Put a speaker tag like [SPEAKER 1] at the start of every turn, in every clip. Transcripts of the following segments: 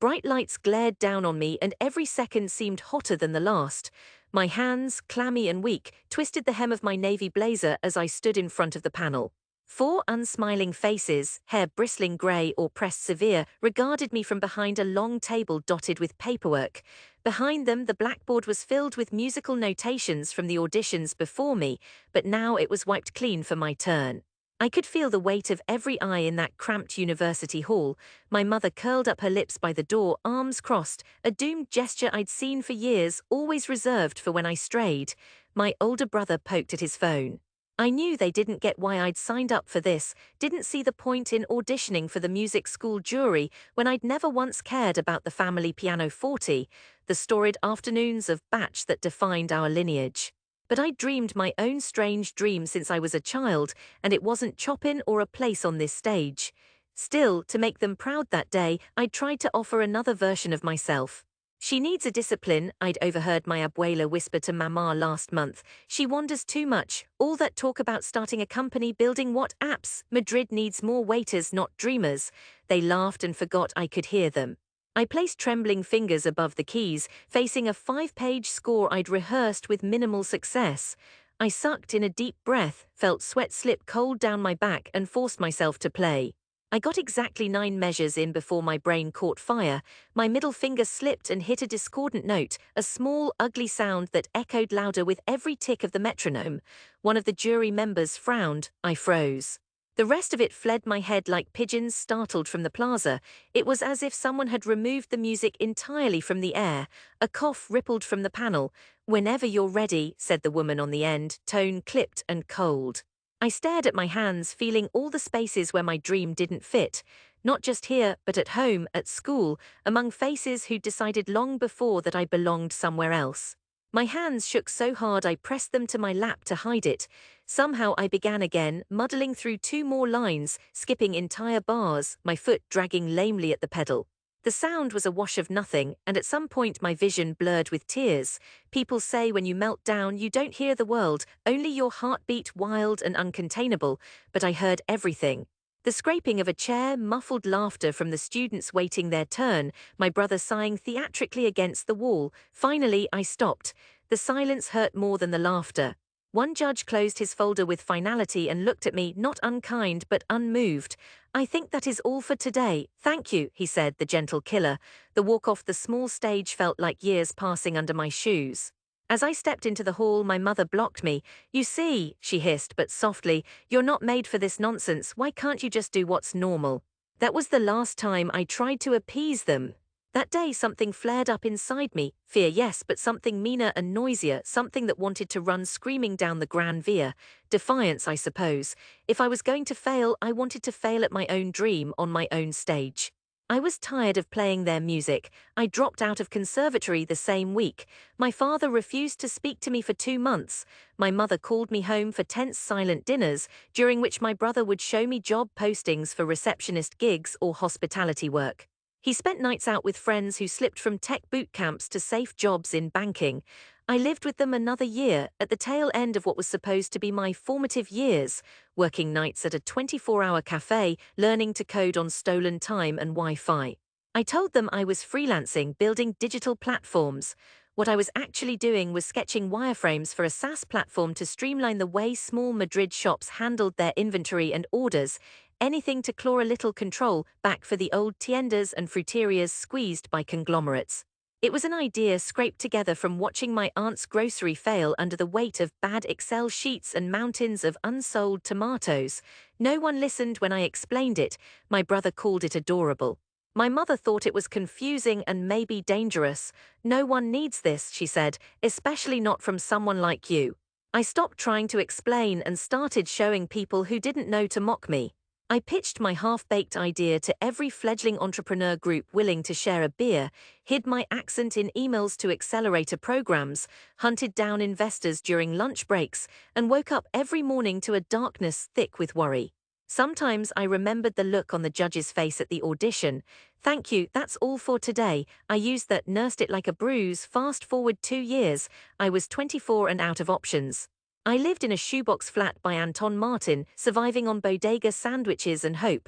[SPEAKER 1] Bright lights glared down on me and every second seemed hotter than the last. My hands, clammy and weak, twisted the hem of my navy blazer as I stood in front of the panel. Four unsmiling faces, hair bristling grey or pressed severe, regarded me from behind a long table dotted with paperwork. Behind them, the blackboard was filled with musical notations from the auditions before me, but now it was wiped clean for my turn. I could feel the weight of every eye in that cramped university hall. My mother curled up her lips by the door, arms crossed, a doomed gesture I'd seen for years, always reserved for when I strayed. My older brother poked at his phone. I knew they didn't get why I'd signed up for this, didn't see the point in auditioning for the music school jury when I'd never once cared about the family pianoforte, the storied afternoons of batch that defined our lineage. But I dreamed my own strange dream since I was a child, and it wasn't Chopin or a place on this stage. Still, to make them proud that day, I tried to offer another version of myself. She needs a discipline, I'd overheard my abuela whisper to Mama last month. She wanders too much, all that talk about starting a company, building what apps. Madrid needs more waiters, not dreamers. They laughed and forgot I could hear them. I placed trembling fingers above the keys, facing a 5-page score I'd rehearsed with minimal success. I sucked in a deep breath, felt sweat slip cold down my back and forced myself to play. I got exactly 9 measures in before my brain caught fire. My middle finger slipped and hit a discordant note, a small, ugly sound that echoed louder with every tick of the metronome. One of the jury members frowned. I froze. The rest of it fled my head like pigeons startled from the plaza. It was as if someone had removed the music entirely from the air. A cough rippled from the panel. "Whenever you're ready," said the woman on the end, tone clipped and cold. I stared at my hands, feeling all the spaces where my dream didn't fit. Not just here, but at home, at school, among faces who'd decided long before that I belonged somewhere else. My hands shook so hard I pressed them to my lap to hide it. Somehow I began again, muddling through 2 more lines, skipping entire bars, my foot dragging lamely at the pedal. The sound was a wash of nothing, and at some point my vision blurred with tears. People say when you melt down you don't hear the world, only your heartbeat wild and uncontainable, but I heard everything. The scraping of a chair, muffled laughter from the students waiting their turn, my brother sighing theatrically against the wall. Finally, I stopped. The silence hurt more than the laughter. One judge closed his folder with finality and looked at me, not unkind but unmoved. "I think that is all for today. Thank you," he said, the gentle killer. The walk off the small stage felt like years passing under my shoes. As I stepped into the hall, my mother blocked me. "You see," she hissed, but softly, "you're not made for this nonsense. Why can't you just do what's normal?" That was the last time I tried to appease them. That day something flared up inside me. Fear, yes, but something meaner and noisier, something that wanted to run screaming down the Gran Via. Defiance, I suppose. If I was going to fail, I wanted to fail at my own dream, on my own stage. I was tired of playing their music. I dropped out of conservatory the same week. My father refused to speak to me for 2 months. My mother called me home for tense silent dinners, during which my brother would show me job postings for receptionist gigs or hospitality work. He spent nights out with friends who slipped from tech boot camps to safe jobs in banking. I lived with them another year, at the tail end of what was supposed to be my formative years, working nights at a 24-hour cafe, learning to code on stolen time and Wi-Fi. I told them I was freelancing, building digital platforms. What I was actually doing was sketching wireframes for a SaaS platform to streamline the way small Madrid shops handled their inventory and orders. Anything to claw a little control back for the old tiendas and fruterias squeezed by conglomerates. It was an idea scraped together from watching my aunt's grocery fail under the weight of bad Excel sheets and mountains of unsold tomatoes. No one listened when I explained it. My brother called it adorable. My mother thought it was confusing and maybe dangerous. "No one needs this," she said, "especially not from someone like you." I stopped trying to explain and started showing people who didn't know to mock me. I pitched my half-baked idea to every fledgling entrepreneur group willing to share a beer, hid my accent in emails to accelerator programs, hunted down investors during lunch breaks, and woke up every morning to a darkness thick with worry. Sometimes I remembered the look on the judge's face at the audition. "Thank you, that's all for today." I used that, nursed it like a bruise. Fast forward 2 years. I was 24 and out of options. I lived in a shoebox flat by Anton Martin, surviving on bodega sandwiches and hope.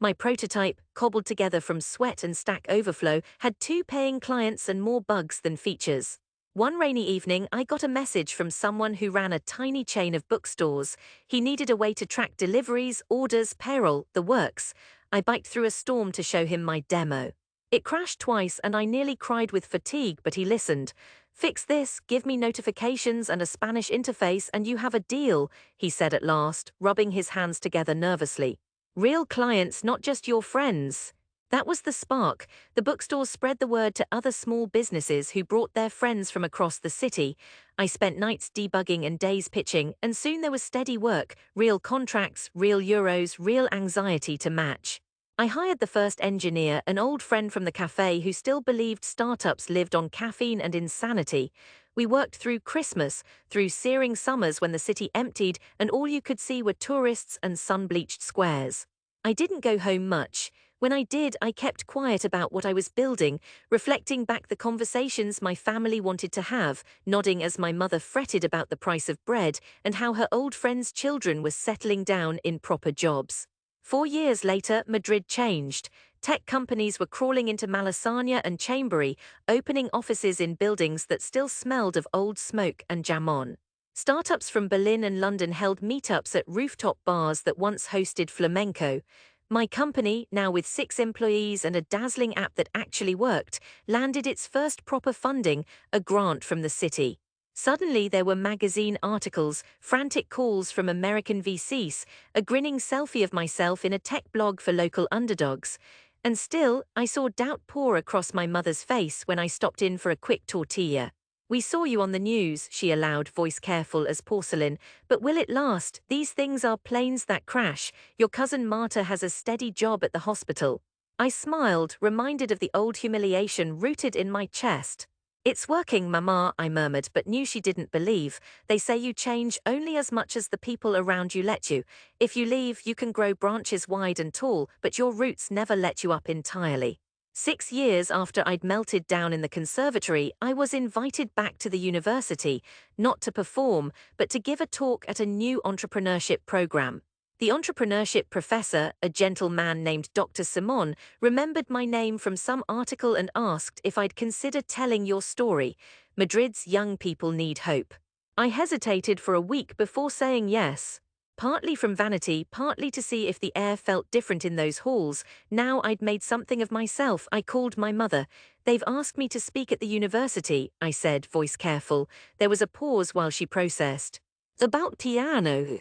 [SPEAKER 1] My prototype, cobbled together from sweat and Stack Overflow, had 2 paying clients and more bugs than features. One rainy evening, I got a message from someone who ran a tiny chain of bookstores. He needed a way to track deliveries, orders, payroll, the works. I biked through a storm to show him my demo. It crashed twice and I nearly cried with fatigue, but he listened. "Fix this, give me notifications and a Spanish interface and you have a deal," he said at last, rubbing his hands together nervously. "Real clients, not just your friends." That was the spark. The bookstores spread the word to other small businesses who brought their friends from across the city. I spent nights debugging and days pitching, and soon there was steady work, real contracts, real euros, real anxiety to match. I hired the first engineer, an old friend from the cafe who still believed startups lived on caffeine and insanity. We worked through Christmas, through searing summers when the city emptied and all you could see were tourists and sun-bleached squares. I didn't go home much. When I did, I kept quiet about what I was building, reflecting back the conversations my family wanted to have, nodding as my mother fretted about the price of bread and how her old friends' children were settling down in proper jobs. 4 years later, Madrid changed. Tech companies were crawling into Malasaña and Chambery, opening offices in buildings that still smelled of old smoke and jamon. Startups from Berlin and London held meetups at rooftop bars that once hosted flamenco. My company, now with 6 employees and a dazzling app that actually worked, landed its first proper funding, a grant from the city. Suddenly there were magazine articles, frantic calls from American VCs, a grinning selfie of myself in a tech blog for local underdogs. And still, I saw doubt pour across my mother's face when I stopped in for a quick tortilla. "We saw you on the news," she allowed, voice careful as porcelain. "But will it last? These things are planes that crash. Your cousin Marta has a steady job at the hospital." I smiled, reminded of the old humiliation rooted in my chest. "It's working, Mama," I murmured, but knew she didn't believe. "They say you change only as much as the people around you let you. If you leave, you can grow branches wide and tall, but your roots never let you up entirely." 6 years after I'd melted down in the conservatory, I was invited back to the university, not to perform, but to give a talk at a new entrepreneurship program. The entrepreneurship professor, a gentle man named Dr. Simon, remembered my name from some article and asked if I'd consider telling your story. Madrid's young people need hope. I hesitated for a week before saying yes. Partly from vanity, partly to see if the air felt different in those halls. Now I'd made something of myself. I called my mother. "They've asked me to speak at the university," I said, voice careful. There was a pause while she processed. "About piano?"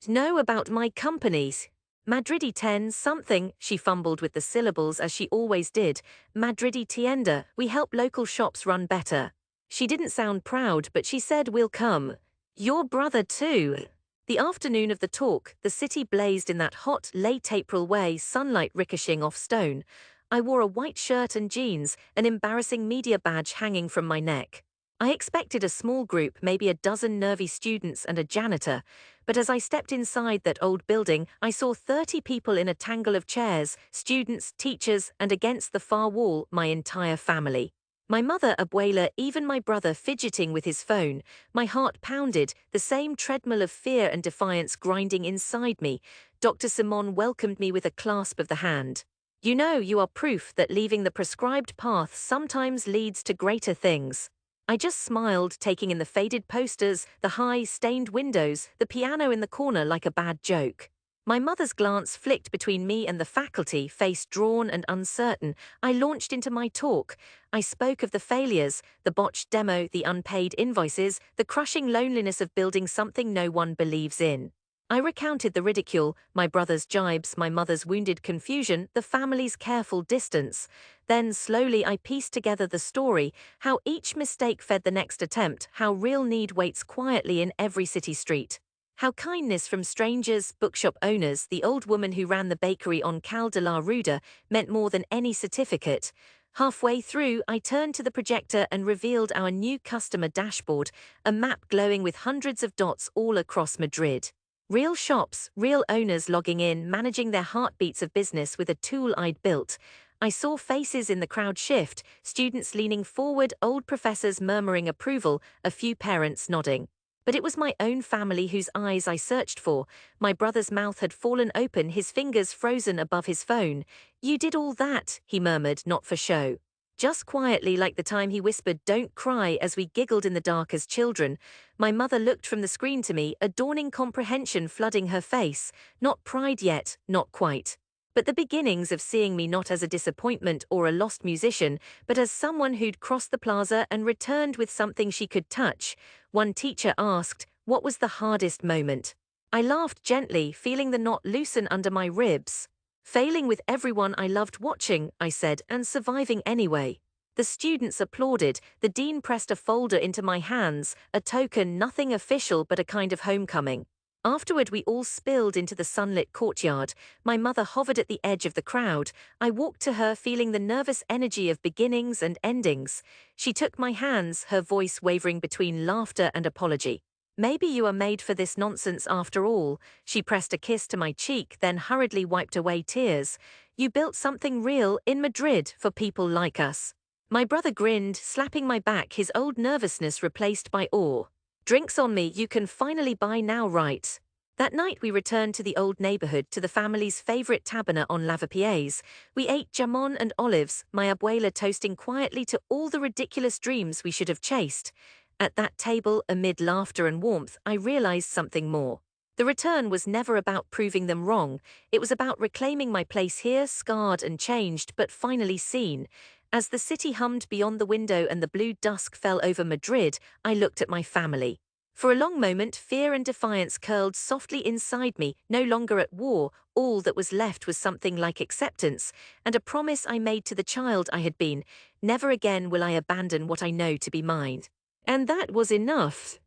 [SPEAKER 1] "No, about my companies." "Madridi 10 something," she fumbled with the syllables as she always did. "Madridi tienda, we help local shops run better." She didn't sound proud, but she said, "We'll come." "Your brother too." The afternoon of the talk, the city blazed in that hot, late April way, sunlight ricocheting off stone. I wore a white shirt and jeans, an embarrassing media badge hanging from my neck. I expected a small group, maybe a dozen nervy students and a janitor, but as I stepped inside that old building, I saw 30 people in a tangle of chairs, students, teachers, and against the far wall, my entire family. My mother, Abuela, even my brother fidgeting with his phone. My heart pounded, the same treadmill of fear and defiance grinding inside me. Dr. Simon welcomed me with a clasp of the hand. "You know, you are proof that leaving the prescribed path sometimes leads to greater things." I just smiled, taking in the faded posters, the high, stained windows, the piano in the corner like a bad joke. My mother's glance flicked between me and the faculty, face drawn and uncertain. I launched into my talk. I spoke of the failures, the botched demo, the unpaid invoices, the crushing loneliness of building something no one believes in. I recounted the ridicule, my brother's jibes, my mother's wounded confusion, the family's careful distance. Then slowly I pieced together the story, how each mistake fed the next attempt, how real need waits quietly in every city street. How kindness from strangers, bookshop owners, the old woman who ran the bakery on Cal de la Ruda, meant more than any certificate. Halfway through, I turned to the projector and revealed our new customer dashboard, a map glowing with hundreds of dots all across Madrid. Real shops, real owners logging in, managing their heartbeats of business with a tool I'd built. I saw faces in the crowd shift, students leaning forward, old professors murmuring approval, a few parents nodding. But it was my own family whose eyes I searched for. My brother's mouth had fallen open, his fingers frozen above his phone. "You did all that," he murmured, not for show. Just quietly, like the time he whispered, "Don't cry," as we giggled in the dark as children. My mother looked from the screen to me, a dawning comprehension flooding her face. Not pride yet, not quite. But the beginnings of seeing me not as a disappointment or a lost musician, but as someone who'd crossed the plaza and returned with something she could touch. One teacher asked, "What was the hardest moment?" I laughed gently, feeling the knot loosen under my ribs. "Failing with everyone I loved watching," I said, "and surviving anyway." The students applauded. The dean pressed a folder into my hands, a token, nothing official but a kind of homecoming. Afterward, we all spilled into the sunlit courtyard. My mother hovered at the edge of the crowd. I walked to her, feeling the nervous energy of beginnings and endings. She took my hands, her voice wavering between laughter and apology. "Maybe you are made for this nonsense after all." She pressed a kiss to my cheek, then hurriedly wiped away tears. "You built something real in Madrid for people like us." My brother grinned, slapping my back, his old nervousness replaced by awe. "Drinks on me, you can finally buy now, right?" That night we returned to the old neighborhood, to the family's favorite taberna on Lavapiés. We ate jamon and olives, my abuela toasting quietly to all the ridiculous dreams we should have chased. At that table, amid laughter and warmth, I realized something more. The return was never about proving them wrong. It was about reclaiming my place here, scarred and changed, but finally seen. As the city hummed beyond the window and the blue dusk fell over Madrid, I looked at my family. For a long moment, fear and defiance curled softly inside me. No longer at war, all that was left was something like acceptance, and a promise I made to the child I had been: never again will I abandon what I know to be mine. And that was enough.